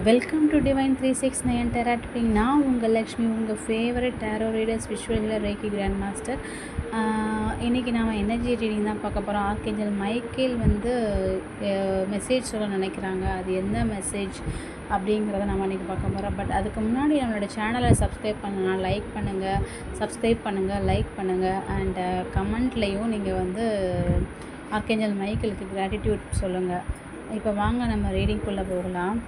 Welcome to divine 369 tarot tripping. நான் உங்கள் லக்ஷ்மி, உங்கள் favourite tarot readers, visual healer, reiki grand master. இன்றைக்கி நாம் எனர்ஜி ரீடிங் தான் பார்க்க போகிறோம். ஆர்க்கேஞ்சல் மைக்கேல் மெசேஜ் சொல்ல நினைக்கிறாங்க. அது என்ன மெசேஜ் அப்படிங்கிறத நம்ம இன்றைக்கி பார்க்க போகிறோம். பட் அதுக்கு முன்னாடி நம்மளோட சேனலை சப்ஸ்கிரைப் பண்ணலாம், லைக் பண்ணுங்கள், லைக் பண்ணுங்கள். அண்ட் கமெண்ட்லேயும் நீங்கள் ஆர்க்கேஞ்சல் மைக்கேலுக்கு கிராட்டிடியூட் சொல்லுங்கள். இப்போ வாங்க நம்ம ரீடிங்குள்ளே போகலாம்.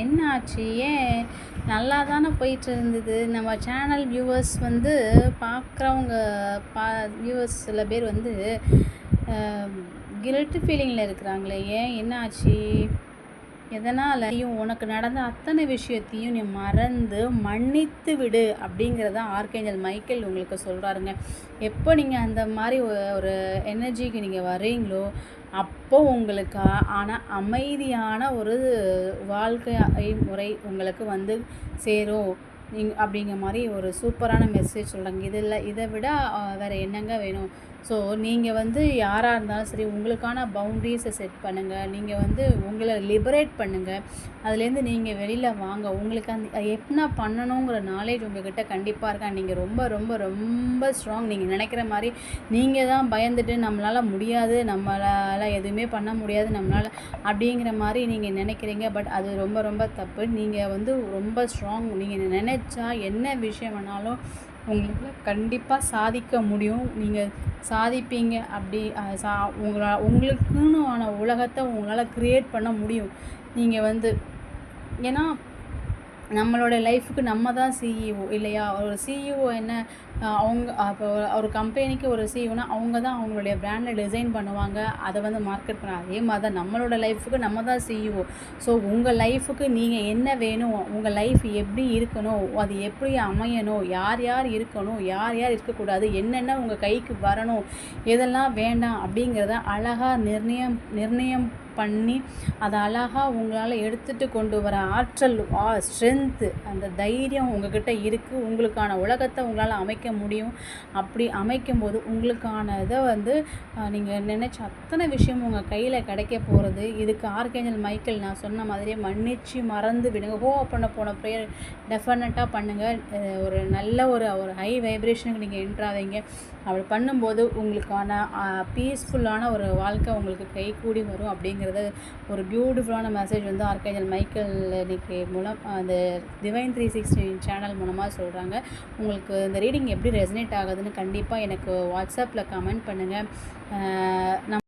என்ன ஆச்சு? ஏன் நல்லா தானே போயிட்டு இருந்தது. நம்ம சேனல் வியூவர்ஸ் பார்க்குறவங்க வியூவர்ஸ் சில பேர் கில்ட் ஃபீலிங்கில் இருக்கிறாங்களே, ஏன் என்ன ஆச்சு? எதனால்? உனக்கு நடந்த அத்தனை விஷயத்தையும் நீ மறந்து மன்னித்து விடு அப்படிங்கிறத ஆர்க்கேஞ்சல் மைக்கேல் உங்களுக்கு சொல்கிறாருங்க. எப்போ நீங்கள் அந்த மாதிரி ஒரு எனர்ஜிக்கு நீங்கள் வர்றீங்களோ அப்போ உங்களுக்கு அமைதியான ஒரு வாழ்க்கை முறை உங்களுக்கு சேரும் அப்படிங்கிற மாதிரி ஒரு சூப்பரான மெசேஜ் சொல்கிறாங்க. இதை விட வேறு என்னங்க வேணும்? ஸோ நீங்கள் யாராக இருந்தாலும் சரி, உங்களுக்கான பவுண்ட்ரிஸை செட் பண்ணுங்கள். நீங்கள் உங்களை லிபரேட் பண்ணுங்கள். அதுலேருந்து நீங்கள் வெளியில் வாங்க. உங்களுக்கு என்ன பண்ணணுங்கிற நாலேஜ் உங்கள்கிட்ட கண்டிப்பாக இருக்கா. நீங்கள் ரொம்ப ரொம்ப ரொம்ப ஸ்ட்ராங். நீங்கள் நினைக்கிற மாதிரி நீங்கள் தான் பயந்துட்டு நம்மளால் முடியாது, நம்மளால் எதுவுமே பண்ண முடியாது, நம்மளால் அப்படிங்கிற மாதிரி நீங்கள் நினைக்கிறீங்க. பட் அது ரொம்ப ரொம்ப தப்பு. நீங்கள் ரொம்ப ஸ்ட்ராங். நீங்கள் நினச்சா என்ன விஷயம் வேணாலும் உங்களுக்கு கண்டிப்பாக சாதிக்க முடியும். நீங்கள் சாதிப்பீங்க. அப்படி உங்களுக்குன்னு உலகத்தை உங்களால் க்ரியேட் பண்ண முடியும். நீங்கள் ஏன்னா நம்மளோட லைஃபுக்கு நம்ம தான் சிஇஓ இல்லையா? ஒரு சிஇஓ என்ன, அவங்க இப்போ ஒரு கம்பெனிக்கு ஒரு சிஇஓனா அவங்க தான் அவங்களுடைய பிராண்டை டிசைன் பண்ணுவாங்க, அதை மார்க்கெட் பண்ணுவாங்க. அதே மாதிரி தான் நம்மளோட லைஃபுக்கு நம்ம தான் சிஇஓ. ஸோ உங்கள் லைஃபுக்கு நீங்கள் என்ன வேணும், உங்கள் லைஃப் எப்படி இருக்கணும், அது எப்படி அமையணும், யார் யார் இருக்கணும், யார் யார் இருக்கக்கூடாது, என்னென்ன உங்கள் கைக்கு வரணும், எதெல்லாம் வேண்டாம் அப்படிங்கிறத அழகாக நிர்ணயம் பண்ணி அதை அழகாக உங்களால் எடுத்துகிட்டு கொண்டு வர ஆற்றல், ஸ்ட்ரென்த்து, அந்த தைரியம் உங்கள்கிட்ட இருக்குது. உங்களுக்கான உலகத்தை உங்களால் அமைக்க முடியும். அப்படி அமைக்கும்போது உங்களுக்கான இதை நீங்கள் நினச்ச அத்தனை விஷயம் உங்கள் கையில் கிடைக்க போகிறது. இதுக்கு ஆர்க்கேஞ்சல் மைக்கேல் நான் சொன்ன மாதிரியே மன்னிச்சு மறந்து விடுங்க. பண்ண போன ப்ரேயர் டெஃபினட்டாக பண்ணுங்கள். ஒரு நல்ல ஒரு ஹை வைப்ரேஷனுக்கு நீங்கள் என்ட்ராவீங்க. அப்படி பண்ணும்போது உங்களுக்கான பீஸ்ஃபுல்லான ஒரு வாழ்க்கை உங்களுக்கு கைகூடி வரும். அப்படிங்கிறது ஒரு பியூட்டிஃபுல்லான மெசேஜ் ஆர்க்கேஞ்சல் மைக்கேல் இன்னைக்கு மூலம் அந்த டிவைன் 360 சேனல் மூலமாக சொல்கிறாங்க. உங்களுக்கு இந்த ரீடிங் எப்படி ரெசனேட் ஆகுதுன்னு கண்டிப்பாக எனக்கு வாட்ஸ்அப்பில் கமெண்ட் பண்ணுங்கள்.